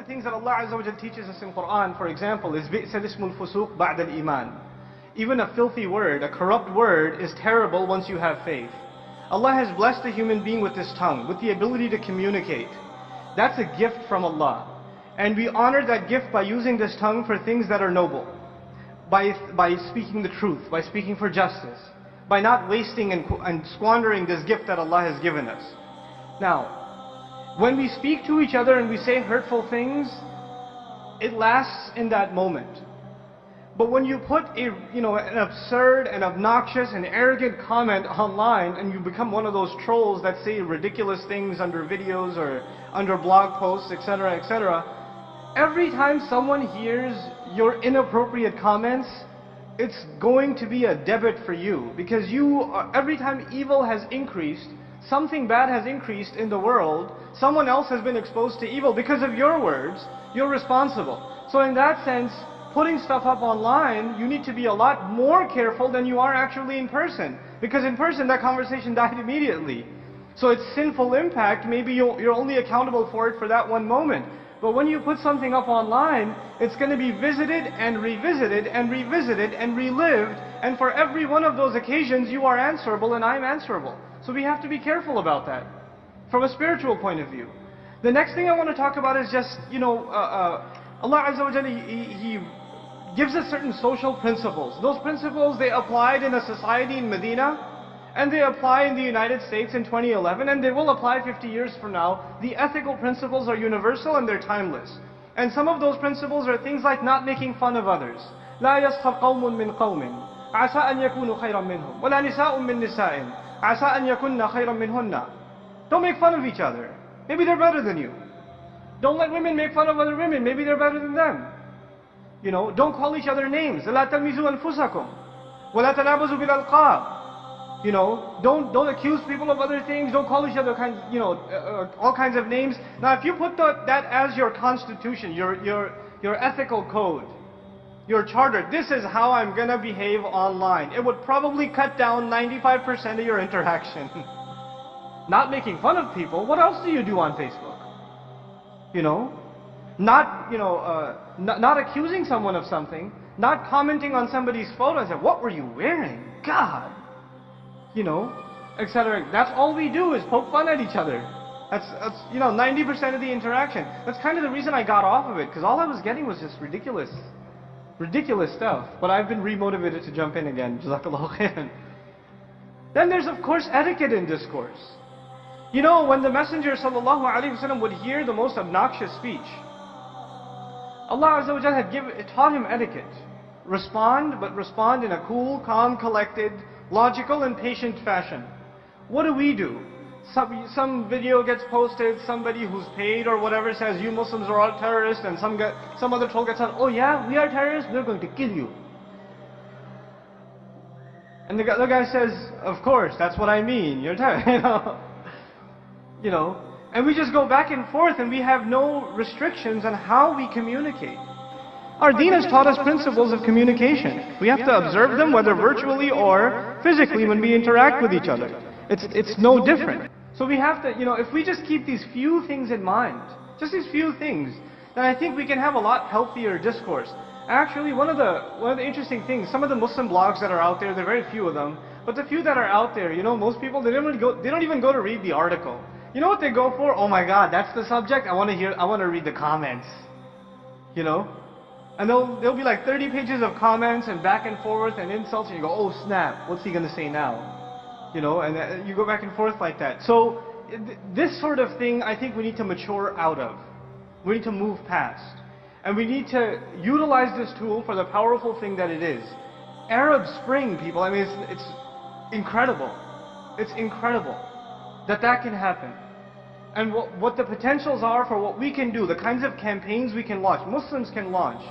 things that Allah Azza wa Jal teaches us in Qur'an, for example, is بِئْسَ الْإِسْمُ الْفُسُوقُ بَعْدَ الْإِيمَانِ. Even a filthy word, a corrupt word, is terrible once you have faith. Allah has blessed a human being with this tongue, with the ability to communicate. That's a gift from Allah. And we honor that gift by using this tongue for things that are noble. By speaking the truth, by speaking for justice, by not wasting and squandering this gift that Allah has given us. Now, when we speak to each other and we say hurtful things, it lasts in that moment. But when you put an absurd and obnoxious and arrogant comment online and you become one of those trolls that say ridiculous things under videos or under blog posts, etc., etc., every time someone hears your inappropriate comments, it's going to be a debit for you, because every time evil has increased, something bad has increased in the world, someone else has been exposed to evil because of your words, you're responsible. So in that sense, putting stuff up online, you need to be a lot more careful than you are actually in person, because in person that conversation died immediately. So its sinful impact, maybe you're only accountable for it for that one moment. But when you put something up online, it's going to be visited and revisited and revisited and relived, and for every one of those occasions you are answerable and I'm answerable. So we have to be careful about that from a spiritual point of view. The next thing I want to talk about is just, Allah Azza wa Jalla, He gives us certain social principles. Those principles, they applied in a society in Medina, and they apply in the United States in 2011, and they will apply 50 years from now. The ethical principles are universal and they're timeless. And some of those principles are things like not making fun of others. لا يسخر قوم من قوم عسى أن يكونوا خيرا منهم ولا نساء من نساء عسى أن يكون خيرا منهن. Don't make fun of each other. Maybe they're better than you. Don't let women make fun of other women. Maybe they're better than them. Don't call each other names. لا تلمزوا أنفسكم ولا تنابزوا بالألقاب. Don't accuse people of other things. Don't call each other all kinds of names. Now, if you put that as your constitution, your ethical code, your charter, this is how I'm gonna behave online, it would probably cut down 95% of your interaction. Not making fun of people. What else do you do on Facebook? Not accusing someone of something, not commenting on somebody's photo and say, "What were you wearing? God." Etc. That's all we do is poke fun at each other. That's 90% of the interaction. That's kind of the reason I got off of it, because all I was getting was just ridiculous stuff. But I've been remotivated to jump in again. Jazakallahu khairan. Then there's of course etiquette in discourse. When the Messenger sallallahu alaihi wasallam would hear the most obnoxious speech, Allah Azza wa Jalla had taught him etiquette. Respond, but respond in a cool, calm, collected, logical and patient fashion. What do? Some video gets posted, somebody who's paid or whatever says, "You Muslims are all terrorists," and some other troll gets on, "Oh yeah, we are terrorists, we're going to kill you." And the guy says, "Of course, that's what I mean, you're terrorists." And we just go back and forth and we have no restrictions on how we communicate. Our deen has taught us principles of communication. We have to observe them, whether virtually or physically, when we interact with each other. It's no different. So we have to, if we just keep these few things in mind, just these few things, then I think we can have a lot healthier discourse. Actually, one of the interesting things, some of the Muslim blogs that are out there, there are very few of them, but the few that are out there, most people, they don't even go to read the article. You know what they go for? "Oh my God, that's the subject. I want to read the comments." And there'll be like 30 pages of comments and back and forth and insults, and you go, "Oh snap, what's he gonna say now?" And you go back and forth like that. So this sort of thing, I think we need to mature out of. We need to move past. And we need to utilize this tool for the powerful thing that it is. Arab Spring, people, I mean, it's incredible. It's incredible that can happen. And what the potentials are for what we can do, the kinds of campaigns we can launch, Muslims can launch,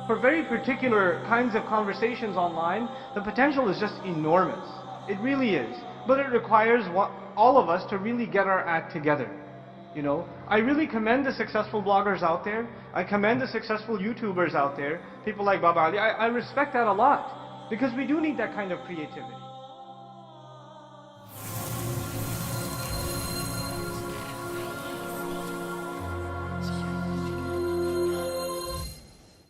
for very particular kinds of conversations online, the potential is just enormous. It really is. But it requires all of us to really get our act together. I really commend the successful bloggers out there. I commend the successful YouTubers out there, people like Baba Ali. I respect that a lot, because we do need that kind of creativity.